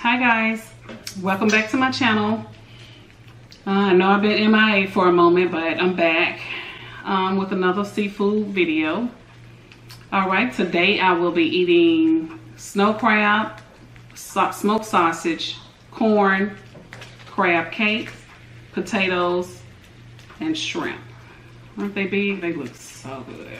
Hi guys, welcome back to my channel. I know I've been MIA for a moment, but I'm back with another seafood video. Alright, today I will be eating snow crab, smoked sausage, corn, crab cake, potatoes, and shrimp. Aren't they big? They look so good.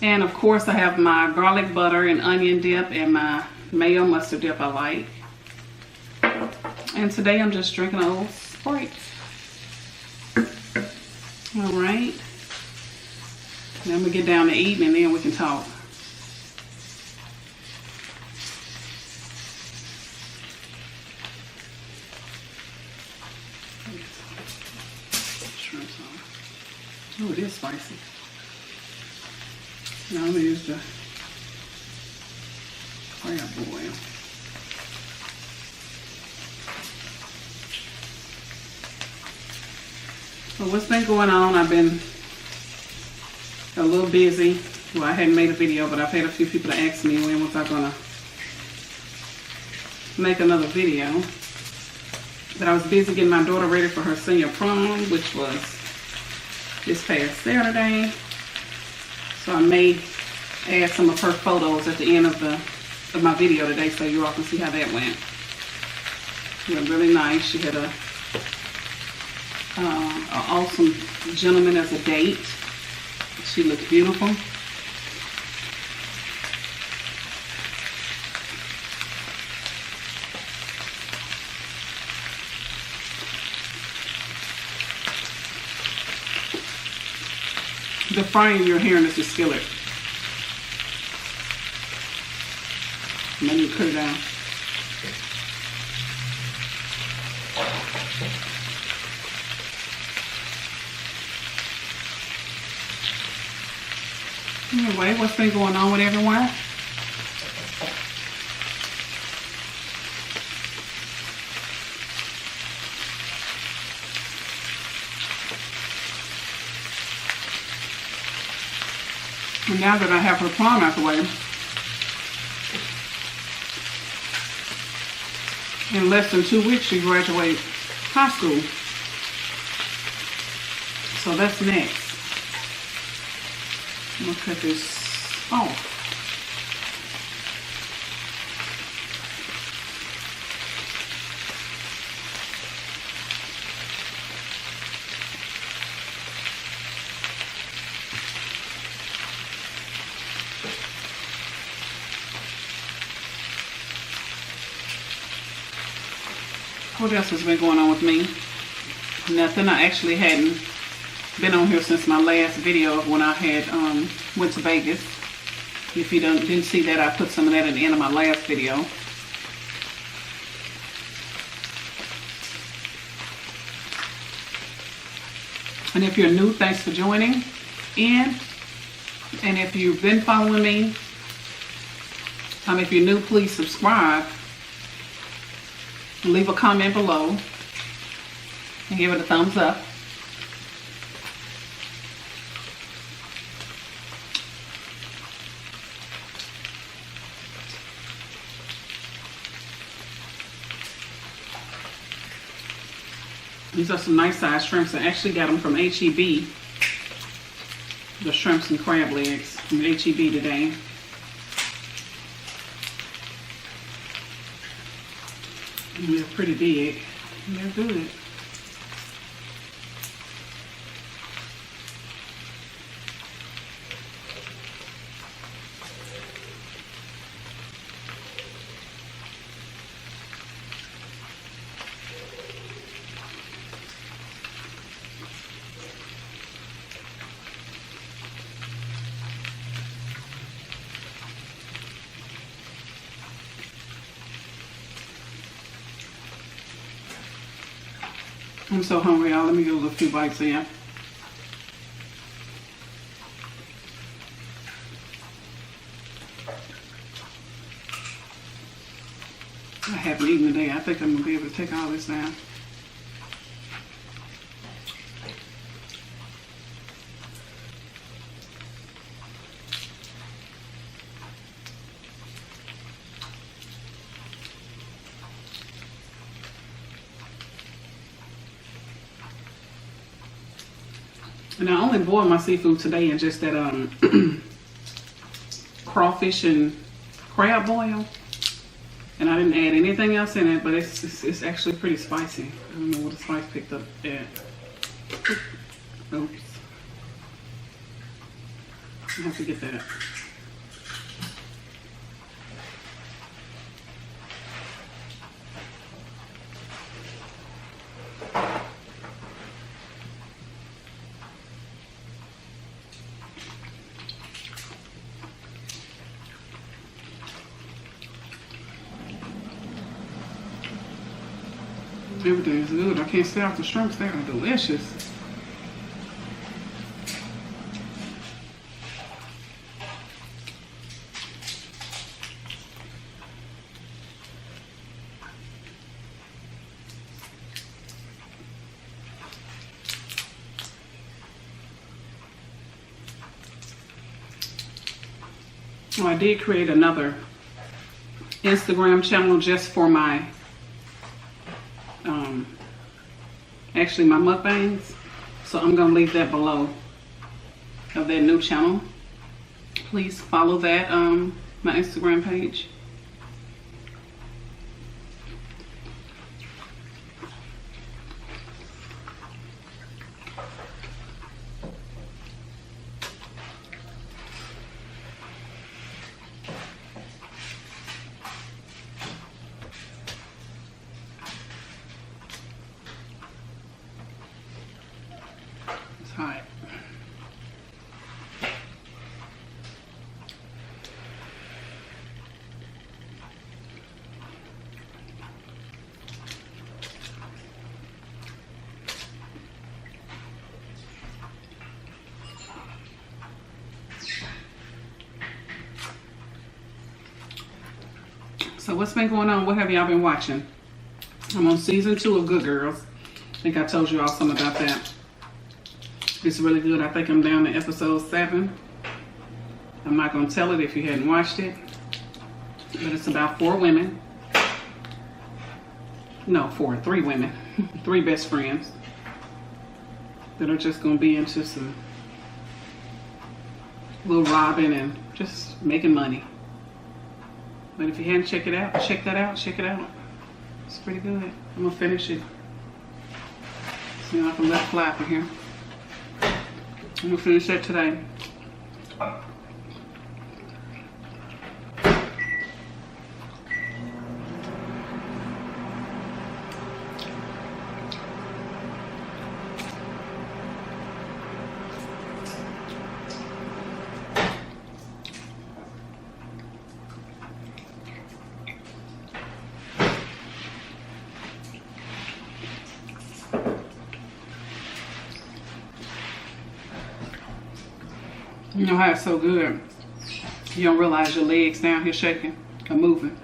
And of course I have my garlic butter and onion dip and my mayo mustard dip I like. And today I'm just drinking an old Sprite. Alright. Then we get down to eating and then we can talk. Oh, it is spicy. Now I'm going to use the crab oil. So what's been going on? I've been a little busy. Well, I hadn't made a video, but I've had a few people to ask me when was I going to make another video. But I was busy getting my daughter ready for her senior prom, which was this past Saturday. So I may add some of her photos at the end of my video today so you all can see how that went. It was really nice. She had an awesome gentleman as a date. She looked beautiful. The frying you're hearing is the skillet. And then you cut it down. Anyway, what's been going on with everyone? And now that I have her prom out the way, in less than 2 weeks she graduates high school. So that's next. I'm going to cut this off. What else has been going on with me? Nothing. I actually hadn't been on here since my last video of when I had went to Vegas. If you didn't see that, I put some of that at the end of my last video. And if you're new, thanks for joining in. And if you've been following me, if you're new, please subscribe. Leave a comment below and give it a thumbs up. These are some nice size shrimps. I actually got them from HEB. The shrimps and crab legs from HEB today. And they're pretty big. And they're good. I'm so hungry, y'all. Let me get a few bites in. I haven't eaten today. I think I'm going to be able to take all this down. And I only boiled my seafood today in just that crawfish and crab boil. And I didn't add anything else in it, but it's actually pretty spicy. I don't know what the spice picked up at. Oops. I have to get that. Everything is good. I can't stay off the shrimps. They are delicious. Oh, I did create another Instagram channel just for my actually my mukbangs, so I'm gonna leave that below of that new channel. Please follow that my Instagram page. Hot. So what's been going on? What have y'all been watching? I'm on season 2 of Good Girls. I think I told you all something about that. It's really good. I think I'm down to episode 7. I'm not going to tell it if you hadn't watched it. But it's about 4 women. No, 3 women. 3 best friends that are just going to be into some little robbing and just making money. But if you hadn't checked it out, check that out. Check it out. It's pretty good. I'm going to finish it. See if I can let it fly from here. I'm gonna finish that today. You know how it's so good. You don't realize your legs down here shaking or moving.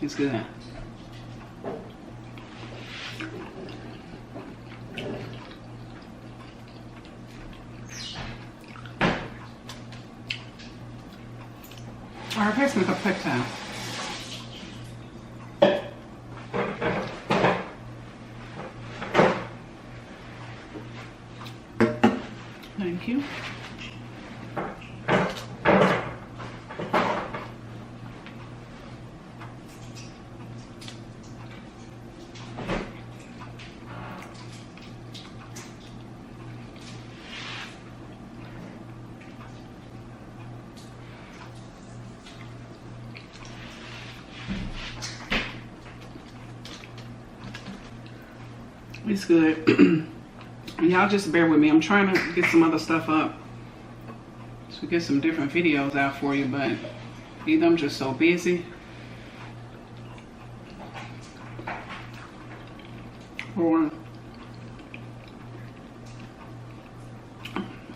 It's good. All right, pass me the paper towel. Thank you. It's good. Y'all just bear with me. I'm trying to get some other stuff up to get some different videos out for you, but either I'm just so busy or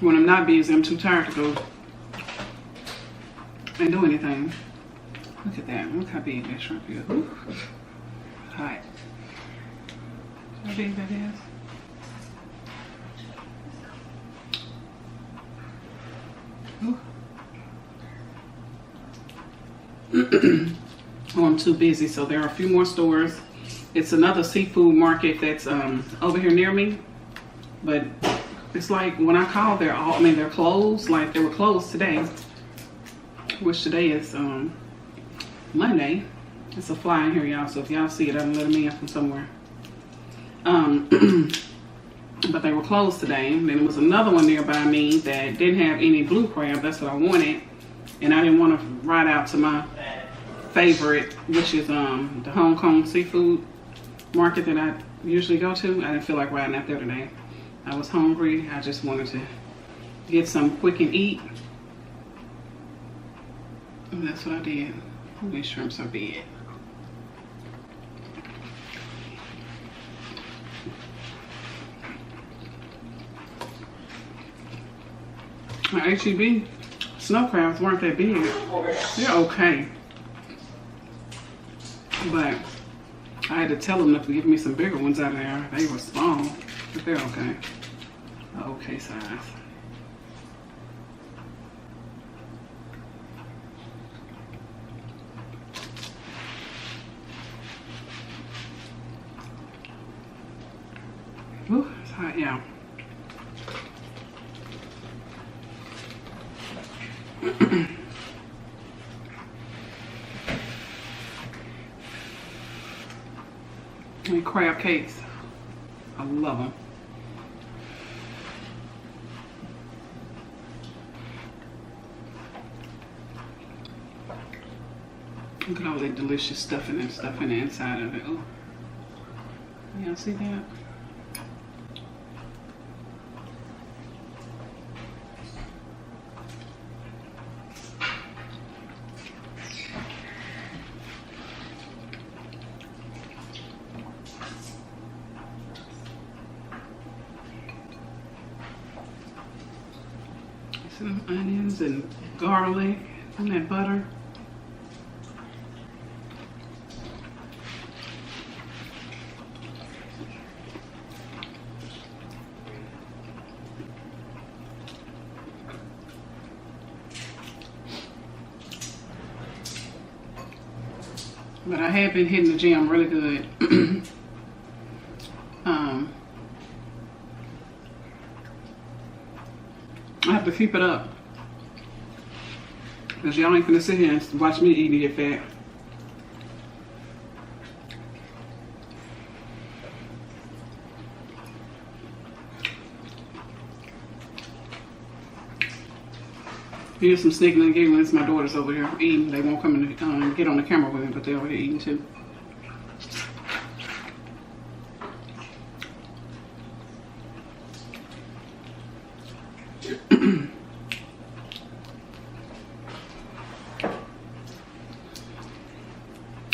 when I'm not busy, I'm too tired to go and do anything. Look at that. Look how big that shrimp is. Ooh. Hot. How big that is. Oh, I'm too busy. So there are a few more stores. It's another seafood market that's over here near me, but It's like when I called, they're closed. Like they were closed today, which today is Monday. It's a fly in here, y'all. So if y'all see it, I'm letting me in from somewhere. But they were closed today. Then there was another one nearby me that didn't have any blue crab. That's what I wanted, and I didn't want to ride out to my favorite, which is the Hong Kong seafood market that I usually go to. I didn't feel like riding out there today. I was hungry. I just wanted to get some quick and eat, and that's what I did. These shrimps are big. My HEB snow crabs weren't that big. They're okay. But I had to tell them to give me some bigger ones out of there. They were small, but they're okay. Okay size. Ooh, it's hot, yeah. And crab cakes. I love them. Look at all that delicious stuffing and stuff in the inside of it. Oh, y'all see that? Some onions and garlic and that butter. But I have been hitting the gym really good. I have to keep it up, because y'all ain't finna sit here and watch me eat and get fat. Here's some sneaking and giggling. It's my daughters over here eating. They won't come and get on the camera with me, but they're over here eating too.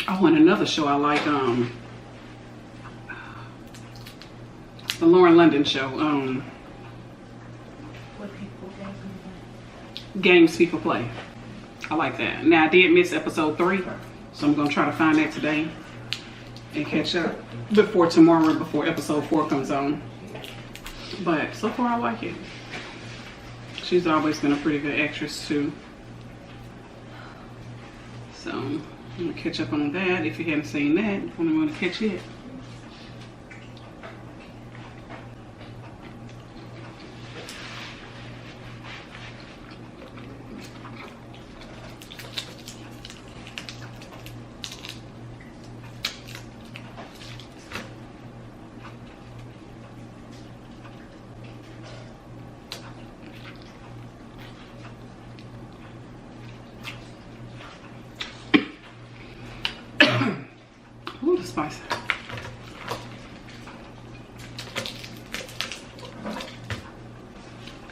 Oh, and another show I like, the Lauren London show, Games People Play. I like that. Now, I did miss episode 3, so I'm going to try to find that today and catch up before tomorrow, before episode 4 comes on. But so far, I like it. She's always been a pretty good actress, too. So I'm going to catch up on that. If you haven't seen that, I'm going to catch it. Ooh, the spice.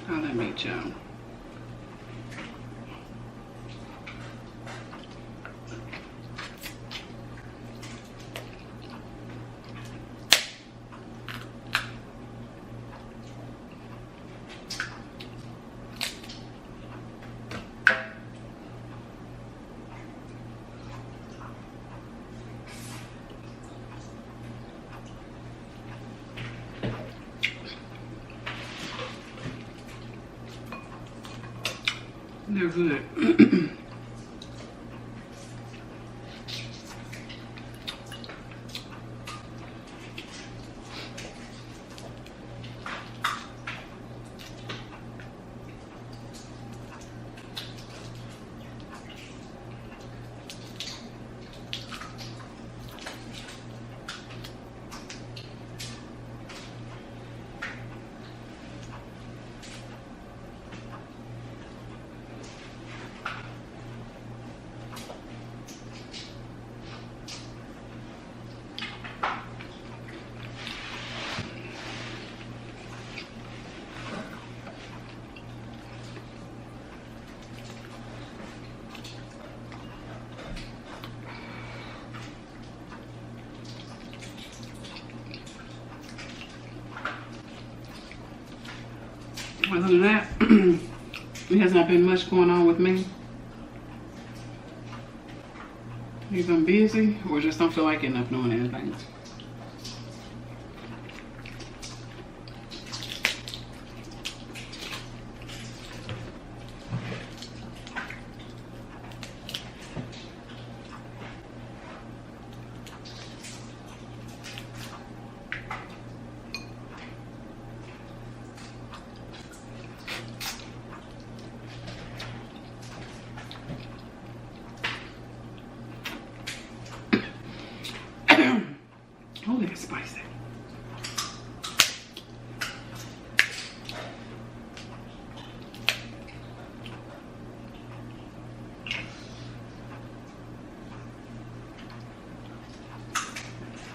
How that meat, y'all. They're good. Other than that, it has not been much going on with me. Either I'm busy or just don't feel like getting up doing anything. Oh, it's spicy.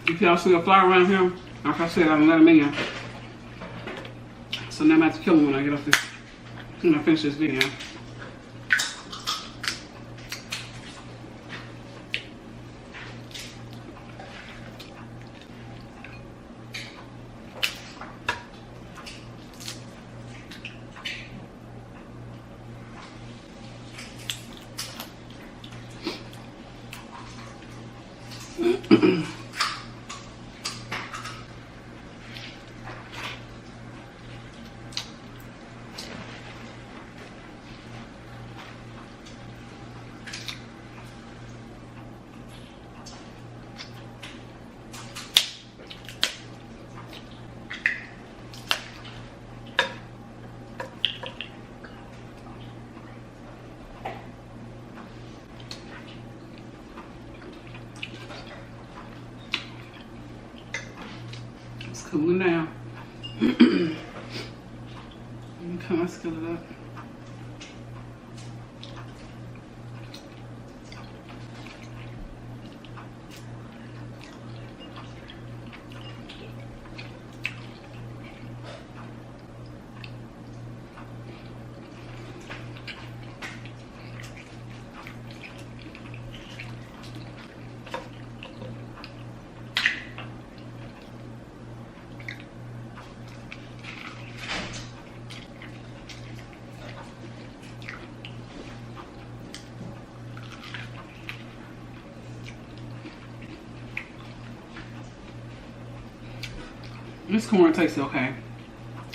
If y'all see a fly around here, like I said, I don't let them in. So now I'm about to kill them when I get off this, when I finish this video. It's cooling down. Let me cut my skillet up. This corn tastes okay.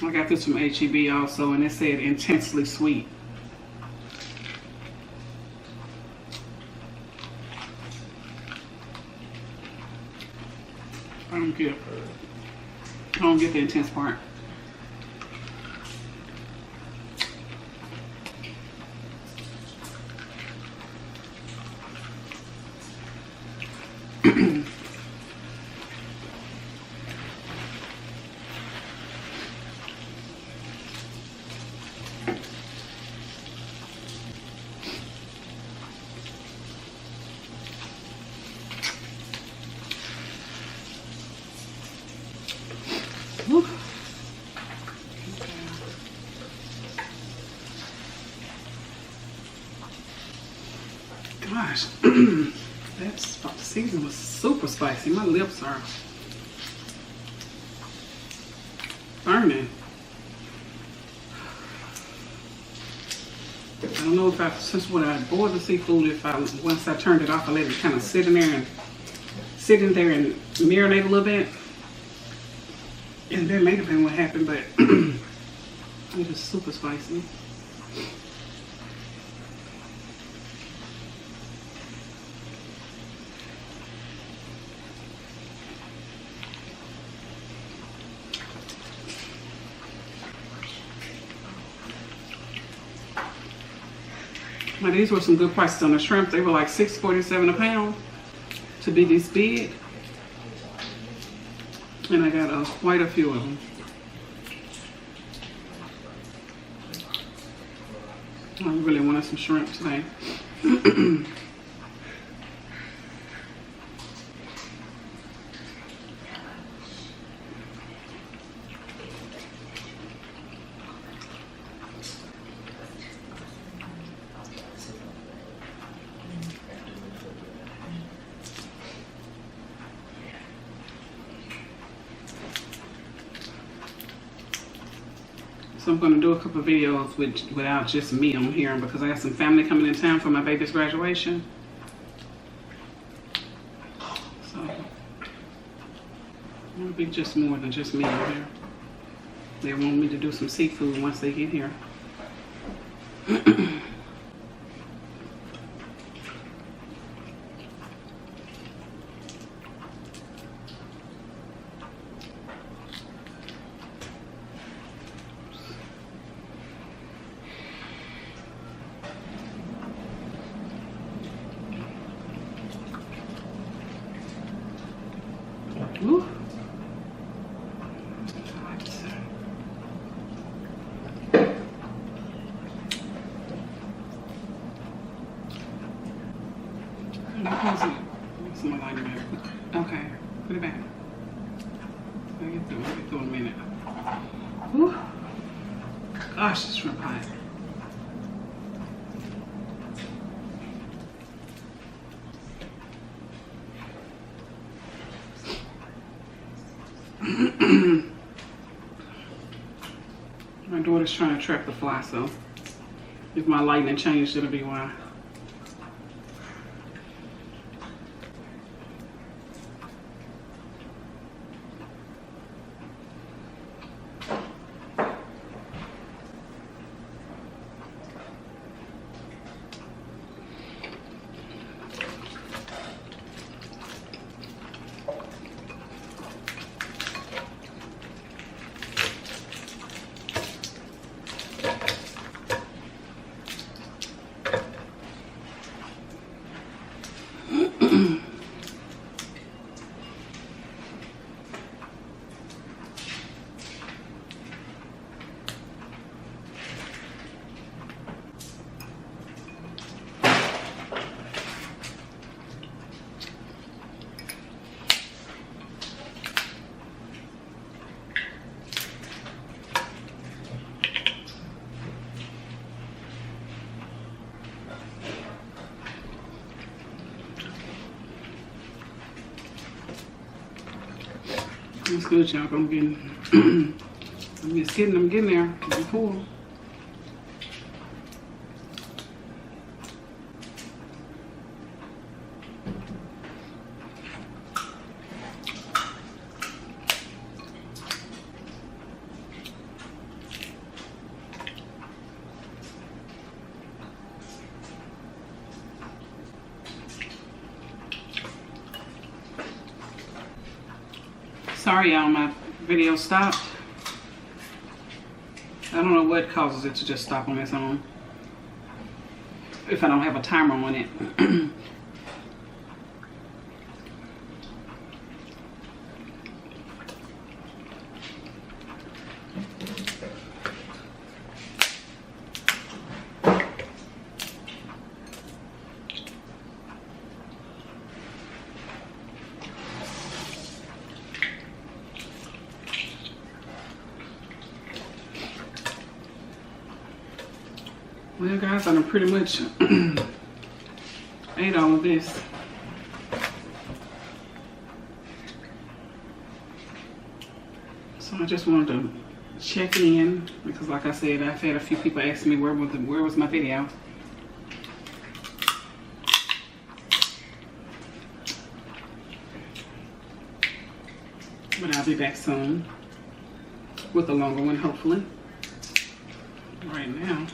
I got this from H-E-B also, and it said intensely sweet. I don't get the intense part. Gosh, that season was super spicy. My lips are burning. I don't know if since when I boiled the seafood, once I turned it off, I let it kind of sit in there and marinate a little bit. And that may have been what happened, but it was super spicy. Now these were some good prices on the shrimp. They were like $6.47 a pound to be this big. And I got quite a few of them. I really wanted some shrimp today. So I'm gonna do a couple of videos without just me on here because I got some family coming in town for my baby's graduation. So it'll be just more than just me on here. They want me to do some seafood once they get here. Ooh. Okay, put it back. I'll get through in a minute. Whew. Gosh, this shrimp hot. My daughter's trying to trap the fly, so if my lighting changed, it'll be why. It's good, y'all. I'm getting there. I'm full. Sorry, y'all, my video stopped. I don't know what causes it to just stop on its own if I don't have a timer on it. Well, guys, I done pretty much ate all of this. So I just wanted to check in because, like I said, I've had a few people ask me where was my video. But I'll be back soon with a longer one, hopefully. Right now.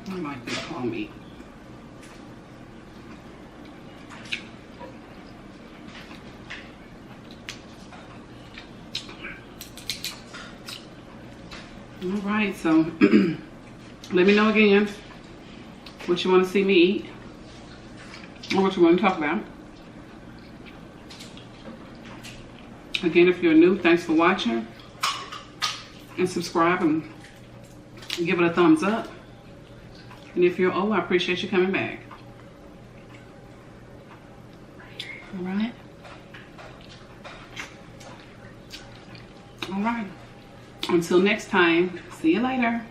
I like this whole meat. All right, so let me know again what you want to see me eat or what you want to talk about. Again, if you're new, thanks for watching, and subscribe and give it a thumbs up. And if you're old, I appreciate you coming back. All right. All right. Until next time, see you later.